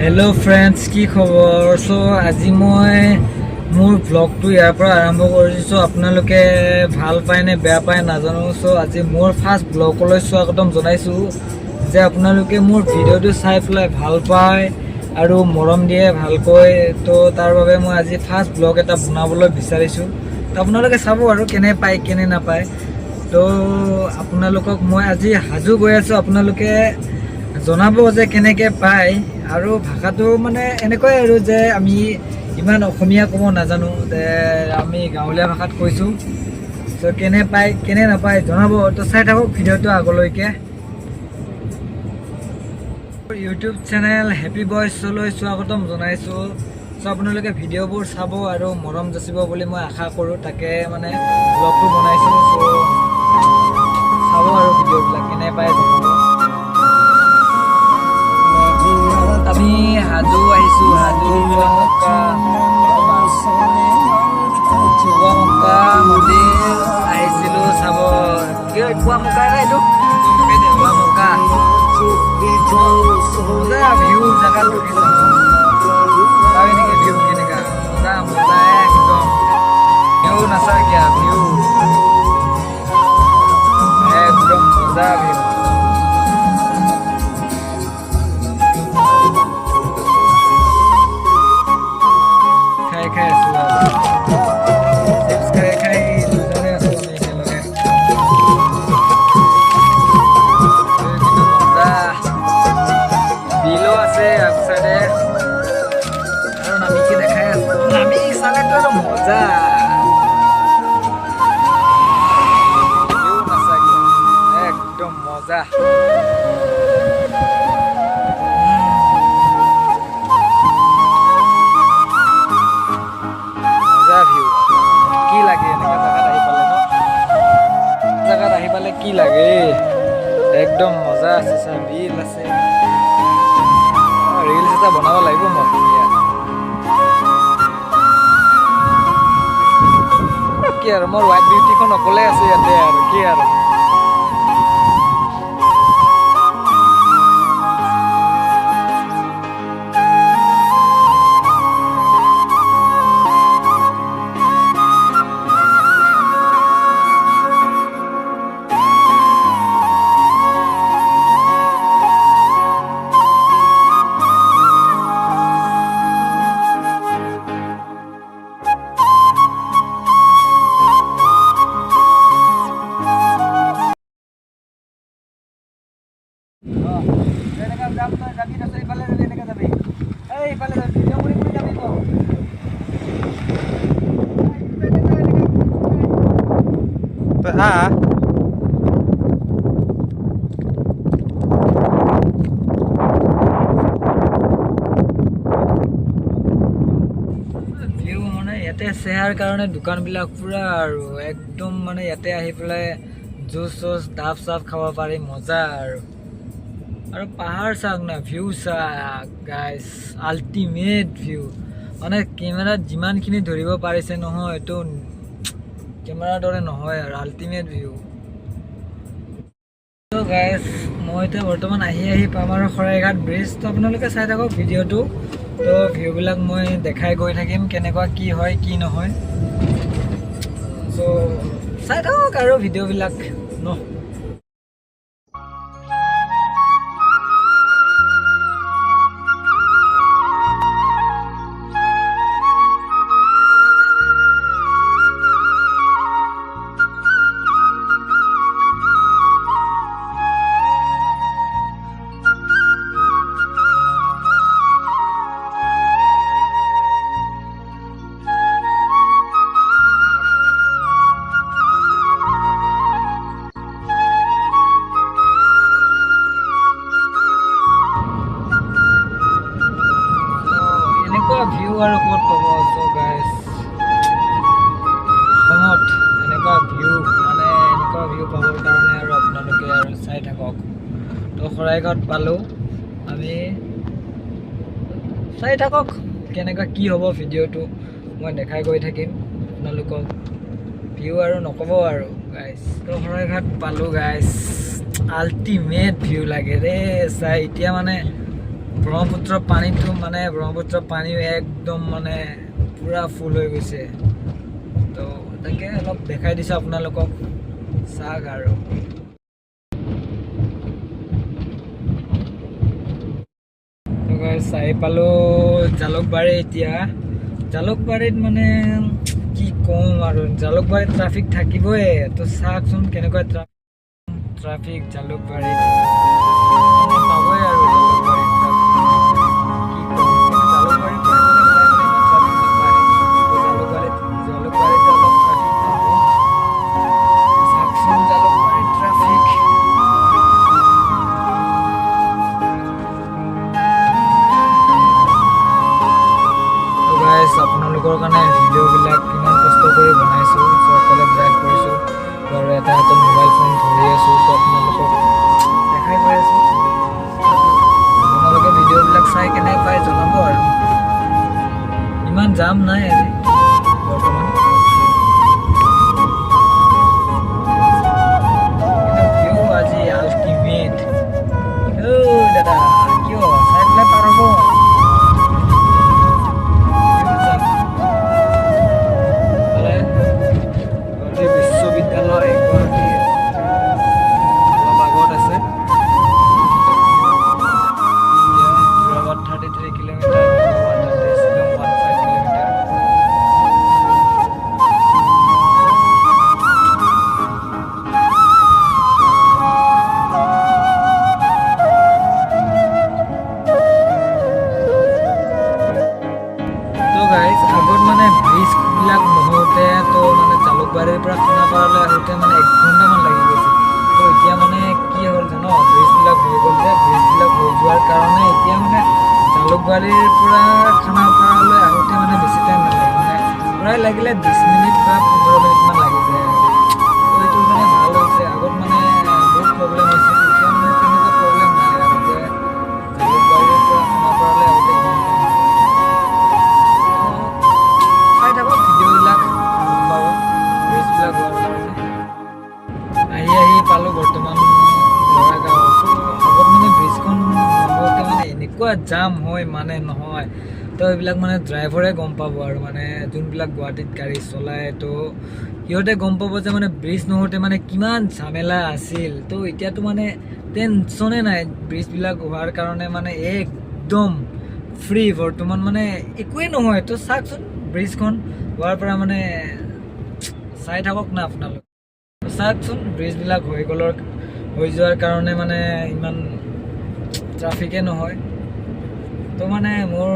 Hello friends की खबर सो আজি মই মোৰ ব্লগটো ইয়াৰ পৰা আৰম্ভ কৰিছো আপোনালোকে ভাল পায় নে বেয়া পায় নাজানো সো আজি মোৰ ফাৰ্স্ট ব্লগলৈ স্বাগতম জনাইছো যে আপোনালোকে মোৰ ভিডিওটো চাই পেলাই ভাল পায় আৰু মৰম দিয়ে ভালকৈ তো তাৰ বাবে মই আজি ফাৰ্স্ট ব্লগ এটা বনাবলৈ বিচাৰিছো তো আপোনালোকে চাব আৰু কেনে পায় কেনে নাপায় তো আপোনালোকক মই আজি হাজু গৈ আছো আপোনালোকে জনাব যে কেনেকৈ পায় আৰু ভাষাটো মানে এনেকৈ আৰু যে আমি ইমান অসমীয়া ক'ব নাজানো যে আমি গাঁৱলীয়া ভাষাত কৈছোঁ তো কেনে পায় কেনে নাপায় জনাব তো চাই থাকক ভিডিঅ'টো আগলৈকে ইউটিউব চেনেল হেপী বয়ছলৈ স্বাগতম জনাইছোঁ চ' আপোনালোকে ভিডিঅ'বোৰ চাব আৰু মৰম যাচিব বুলি মই আশা কৰোঁ তাকে মানে ব্লগটো বনাইছোঁ চ' চাব আৰু ভিডিঅ'বিলাক কেনে পায় জনাব আমি হাজু আহিছো হাজু পুৱামক্কা মন্দিৰ আহিছিলো চাব কি পুৱামক্কা নে এইটো পুৱামক্কা মজা ভিউ জেগাত ৰখিছো চাবি নেকি ভিউ কেনেকা মজা মজা একদম ভিউ নাচাই কিয়া ভিউ একদম মজা ভিউ একদম মজা মজা ভিউ কি লাগে এনেকা জায়গাত আহি পালে কি লাগে একদম মজা আছে চা বিল আছে ৰিলছ এটা বনাব লাগিব মই কি আৰু মোৰ হোৱাইট বিউটিখন অকলে আছে ইয়াতে আৰু কি আৰু ইয়াতে চেহাৰ কাৰণে দোকানবিলাক পুৰা আৰু একদম মানে ইয়াতে আহি পেলাই জুচ চুচ ডাব চাব খাব পাৰি মজা আৰু পাহাৰ চাওক না ভিউ চাওক গাইজ আল্টিমেট ভিউ মানে কেমেৰাত যিমানখিনি ধৰিব পাৰিছে নহয় এইটো কেমেৰাৰ দৰে নহয় আৰু আল্টিমেট ভিউ তো গাইজ মই এতিয়া বৰ্তমান আহি পাম আৰু শৰাইঘাট ব্ৰিজ তো আপোনালোকে চাই থাকক ভিডিঅ'টো তো ভিউবিলাক মই দেখাই গৈ থাকিম কেনেকুৱা কি হয় কি নহয় চ' চাই থাকক আৰু ভিডিঅ'বিলাক ন ভিউ আৰু ক'ত পাব চ' গাইজ অসমত এনেকুৱা ভিউ মানে এনেকুৱা ভিউ পাবৰ কাৰণে আৰু আপোনালোকে আৰু চাই থাকক তো শৰাইঘাট পালোঁ আমি চাই থাকক কেনেকুৱা কি হ'ব ভিডিঅ'টো মই দেখাই গৈ থাকিম আপোনালোকক ভিউ আৰু নক'ব আৰু গাইজ তো শৰাইঘাট পালোঁ গাইজ আল্টিমেট ভিউ লাগে ৰে চাই এতিয়া মানে ব্ৰহ্মপুত্ৰৰ পানীটো মানে ব্ৰহ্মপুত্ৰৰ পানীও একদম মানে পুৰা ফুল হৈ গৈছে। তো তাকে অলপ দেখাই দিছোঁ আপোনালোকক, চাওক আৰু। চাই পালোঁ জালুকবাৰী। এতিয়া জালুকবাৰীত মানে কি ক'ম আৰু, জালুকবাৰীত ট্ৰাফিক থাকিবই। তো চাওকচোন কেনেকুৱা ট্ৰাফিক জালুকবাৰীত পাবই আৰু। আপোনালোকৰ কাৰণে ভিডিঅ'বিলাক কিমান কষ্ট কৰি বনাইছোঁ, অকলে ড্ৰাইভ কৰিছোঁ আৰু এটা হাতত মোবাইল ফোন ধৰি আছোঁ। তো আপোনালোকক দেখাই গৈ আছোঁ। আপোনালোকে ভিডিঅ'বিলাক চাই কেনে পাই জনাব আৰু। ইমান জাম নাই আজি বৰ্তমান, কিন্তু ভিউ আজি আল্টিমেট। দাদা কিয় চাই পেলাই পাৰ হ'ব? জালুকবাৰীৰ পৰা খানাপাৰালৈ আহোঁতে মানে 1 ঘণ্টামান লাগি গৈছিল। তো এতিয়া মানে কি হ'ল জানো, ব্ৰিজবিলাক হৈ গ'ল যে, ব্ৰিজবিলাক হৈ যোৱাৰ কাৰণে এতিয়া মানে জালুকবাৰীৰ পৰা খানাপাৰালৈ আহোঁতে মানে বেছি টাইম নালাগে, মানে প্ৰায় লাগিলে 20 মিনিট বা 15 মিনিটমান লাগি যায়। তো এইটো মানে ভাল হৈছে। আগত মানে বহুত প্ৰব্লেম হৈছিল, এতিয়া মানে তেনেকুৱা প্ৰব্লেম নাই আৰু, যে জালুকবাৰীৰ পৰা খানাপাৰালৈ আহোঁতে চাই থাকক ভিডিঅ'বিলাক পাব। ব্ৰিজবিলাক হোৱাৰ কাৰণে আহি পালোঁ বৰ্তমান ল'ৰাগাঁও। আগত মানে ব্ৰিজখন নহওঁতে মানে এনেকুৱা জাম হয় মানে নহয়। তো এইবিলাক মানে ড্ৰাইভাৰে গম পাব আৰু, মানে যোনবিলাক গুৱাহাটীত গাড়ী চলায়, তো সিহঁতে গম পাব যে মানে ব্ৰিজ নহওঁতে মানে কিমান ঝামেলা আছিল। তো এতিয়াতো মানে টেনশ্যনে নাই, ব্ৰিজবিলাক হোৱাৰ কাৰণে মানে একদম ফ্ৰী বৰ্তমান, মানে একোৱেই নহয়। তো চাওকচোন ব্ৰিজখন হোৱাৰ পৰা মানে চাই থাকক না আপোনালোক, চাওকচোন ব্ৰিজবিলাক হৈ যোৱাৰ কাৰণে মানে ইমান ট্ৰাফিকে নহয়। তো মানে মোৰ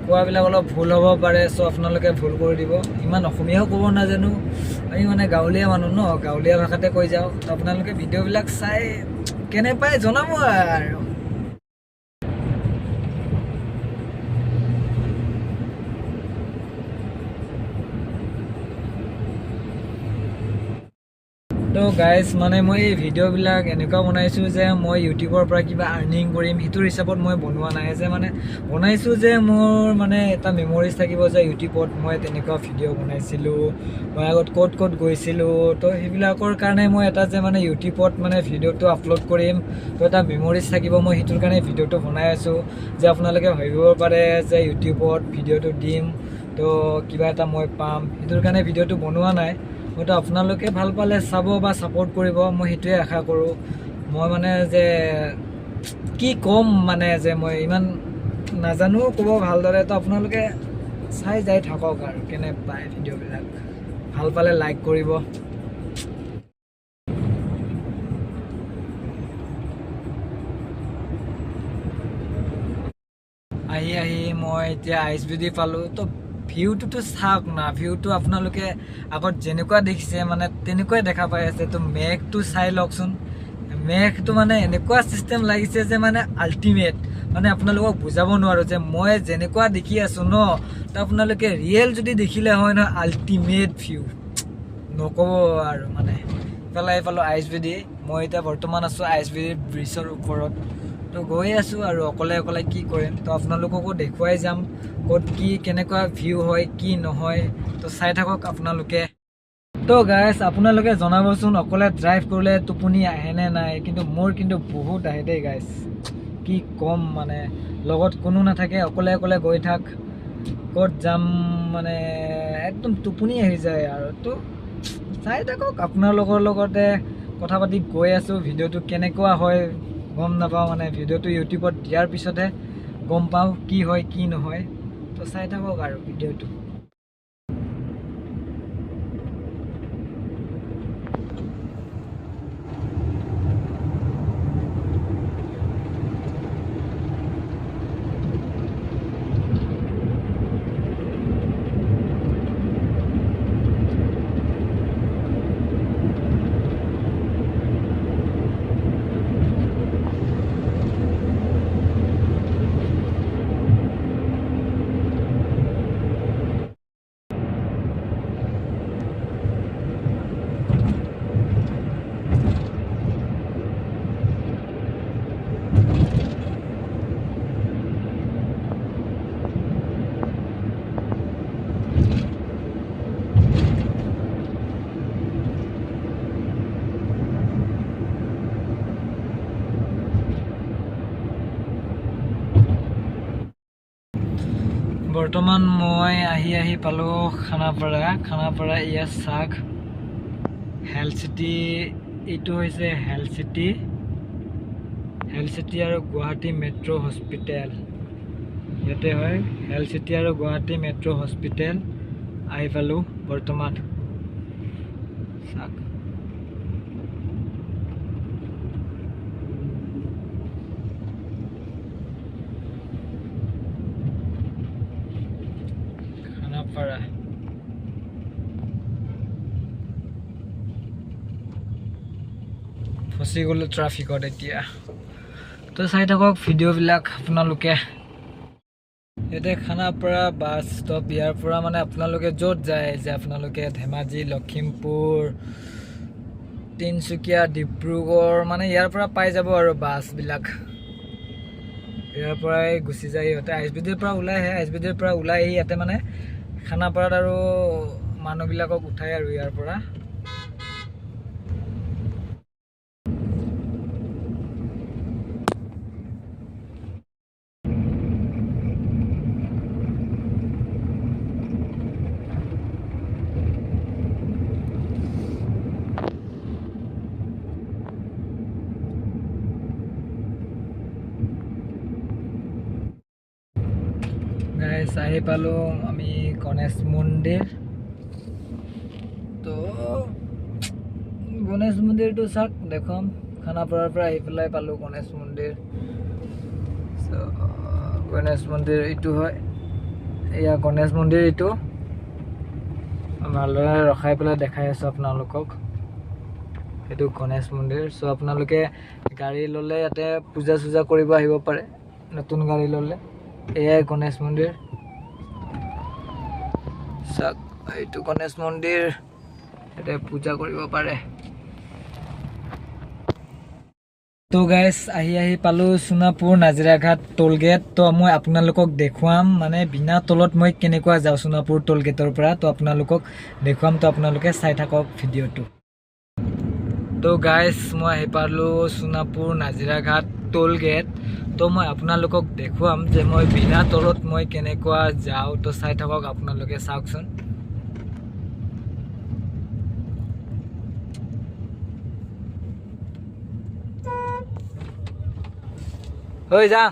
কোৱাবিলাক অলপ ভুল হ'ব পাৰে, চ' আপোনালোকে ভুল কৰি দিব। ইমান অসমীয়াও ক'ব নাজানো, আমি মানে গাঁৱলীয়া মানুহ ন, গাঁৱলীয়া ভাষাতে কৈ যাওঁ। তো আপোনালোকে ভিডিঅ'বিলাক চাই কেনে পাই জনাব আৰু। তো গাইজ মানে মই এই ভিডিঅ'বিলাক এনেকুৱা বনাইছোঁ যে মই ইউটিউবৰ পৰা কিবা আৰ্নিং কৰিম সেইটোৰ হিচাপত মই বনোৱা নাই, যে মানে বনাইছোঁ যে মোৰ মানে এটা মেমৰিজ থাকিব যে ইউটিউবত মই তেনেকুৱা ভিডিঅ' বনাইছিলোঁ, মই আগত ক'ত গৈছিলোঁ। তো সেইবিলাকৰ কাৰণে মই এটা যে মানে ইউটিউবত মানে ভিডিঅ'টো আপলোড কৰিম, তো এটা মেমৰিজ থাকিব, মই সেইটোৰ কাৰণে ভিডিঅ'টো বনাই আছোঁ। যে আপোনালোকে ভাবিব পাৰে যে ইউটিউবত ভিডিঅ'টো দিম তো কিবা এটা মই পাম, সেইটোৰ কাৰণে ভিডিঅ'টো বনোৱা নাই। হয়তো আপোনালোকে ভাল পালে চাব বা ছাপোৰ্ট কৰিব, মই সেইটোৱে আশা কৰোঁ। মই মানে যে কি ক'ম, মানে যে মই ইমান নাজানো ক'ব ভালদৰে। তো আপোনালোকে চাই যাই থাকক আৰু কেনে পায় ভিডিঅ'বিলাক। ভাল পালে লাইক কৰিব। আহি মই এতিয়া ISBD পালোঁ। তো ভিউটোতো চাওক না, ভিউটো আপোনালোকে আগত যেনেকুৱা দেখিছে মানে তেনেকুৱাই দেখা পাই আছে। তো মেঘটো চাই লওকচোন, মেঘটো মানে এনেকুৱা চিষ্টেম লাগিছে যে মানে আল্টিমেট, মানে আপোনালোকক বুজাব নোৱাৰোঁ যে মই যেনেকুৱা দেখি আছোঁ ন, তো আপোনালোকে ৰিয়েল যদি দেখিলে হয় নহয়, আল্টিমেট ভিউ নক'ব আৰু। মানে এইফালে ISBD, মই এতিয়া বৰ্তমান আছোঁ ISBD ব্ৰিজৰ ওপৰত। তো গৈ আছোঁ আৰু অকলে কি কৰিম, তো আপোনালোককো দেখুৱাই যাম ক'ত কি কেনেকুৱা ভিউ হয় কি নহয়। তো চাই থাকক আপোনালোকে। তো গাইজ আপোনালোকে জনাবচোন অকলে ড্ৰাইভ কৰিলে টোপনি আহেনে নাই, কিন্তু মোৰ কিন্তু বহুত আহে দেই গাইজ। কি কম মানে লগত কোনো নাথাকে, অকলে অকলে গৈ থাক, ক'ত যাম মানে একদম টোপনি আহি যায় আৰু। তো চাই থাকক, আপোনালোকৰ লগতে কথা পাতি গৈ আছোঁ। ভিডিঅ'টো কেনেকুৱা হয় গম নাপাওঁ, মানে ভিডিঅ'টো ইউটিউবত দিয়াৰ পিছতহে গম পাওঁ কি হয় কি নহয়। তো চাই থাকক আৰু ভিডিঅ'টো। বৰ্তমান মই আহি পালোঁ খানাপাৰা ইয়াত চাওক হেল্থ চিটি, এইটো হৈছে হেল্থ চিটি আৰু গুৱাহাটী মেট্ৰ' হস্পিটেল। ইয়াতে হয় হেল্থ চিটি আৰু গুৱাহাটী মেট্ৰ' হস্পিটেল। আহি পালোঁ বৰ্তমান চাওক। খানাপাৰা ফচি গ'লোঁ ট্ৰাফিকত এতিয়া। তো চাই থাকক ভিডিঅ'বিলাক আপোনালোকে। ইয়াতে খানাপাৰা বাছ ষ্টপ, ইয়াৰ পৰা মানে আপোনালোকে য'ত যায়, যে আপোনালোকে ধেমাজি, লখিমপুৰ, তিনিচুকীয়া, ডিব্ৰুগড়, মানে ইয়াৰ পৰা পাই যাব আৰু বাছবিলাক। ইয়াৰ পৰাই গুচি যায় সিহঁতে। ISBDৰ পৰা ওলাই আহে, ISBDৰ পৰা ওলাই আহি ইয়াতে মানে খানাপাৰাত আৰু মানুহবিলাকক উঠায় আৰু ইয়াৰ পৰা। আহি পালোঁ আমি গণেশ মন্দিৰ। তো গণেশ মন্দিৰটো চাওক, দেখুৱাম। খানাপাৰাৰ পৰা আহি পেলাই পালোঁ গণেশ মন্দিৰ। গণেশ মন্দিৰ এইটো হয়, এয়া গণেশ মন্দিৰ। এইটো ভালদৰে ৰখাই পেলাই দেখাই আছোঁ আপোনালোকক। এইটো গণেশ মন্দিৰ। চ' আপোনালোকে গাড়ী ল'লে ইয়াতে পূজা চূজা কৰিব আহিব পাৰে, নতুন গাড়ী ল'লে। এয়াই গণেশ মন্দিৰ চাওক, এইটো গণেশ মন্দিৰ, ইয়াতে পূজা কৰিব পাৰে। তো গাইজ আহি পালোঁ সোণাপুৰ নাজিৰাঘাট টোল গেট। তো মই আপোনালোকক দেখুৱাম, মানে বিনা তলত মই কেনেকুৱা যাওঁ সোণাপুৰ টোল গেটৰ পৰা। তো আপোনালোকক দেখুৱাম, তো আপোনালোকে চাই থাকক ভিডিঅ'টো। তো গাইজ মই আহি পালোঁ সোণাপুৰ নাজিৰাঘাট টোল গেট। তো মই আপোনালোকক দেখুৱাম যে মই বিনা তলত মই কেনেকুৱা যাওঁ। তো চাই থাকক আপোনালোকে, চাওকচোন। হৈ যা।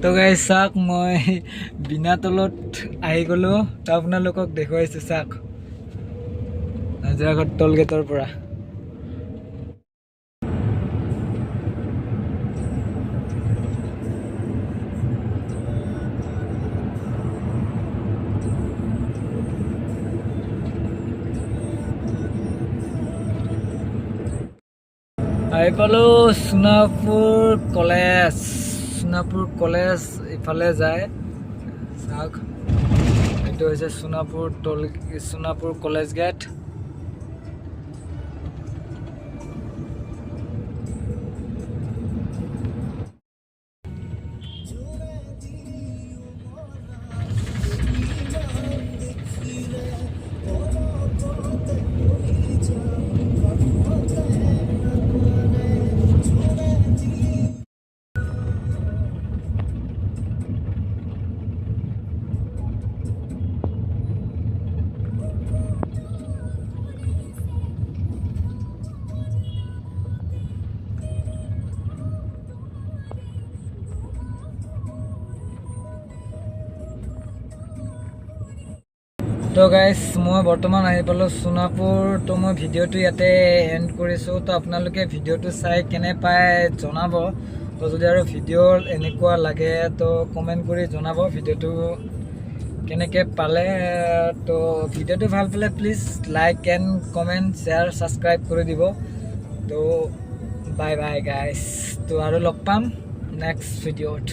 তো গাইজ চাওক, মই বিনা তলত আহি গ'লোঁ। তো আপোনালোকক দেখুৱাইছোঁ চাওক নাজিৰাঘাট টোল গেটৰ পৰা। আহি পালোঁ সোণাপুৰ কলেজ ইফালে যায় চাওক। এইটো হৈছে সোণাপুৰ কলেজ গেট। তো গাইজ মই বৰ্তমান আহি পালোঁ সোণাপুৰ। তো মই ভিডিঅ'টো ইয়াতে এণ্ড কৰিছোঁ। তো আপোনালোকে ভিডিঅ'টো চাই কেনে পায় জনাব। তো যদি আৰু ভিডিঅ' এনেকুৱা লাগে তো কমেণ্ট কৰি জনাব ভিডিঅ'টো কেনেকৈ পালে। তো ভিডিঅ'টো ভাল পালে please like and comment share subscribe কৰি দিব। তো বাই বাই গাইজ। তো আৰু লগ পাম নেক্সট ভিডিঅ'ত।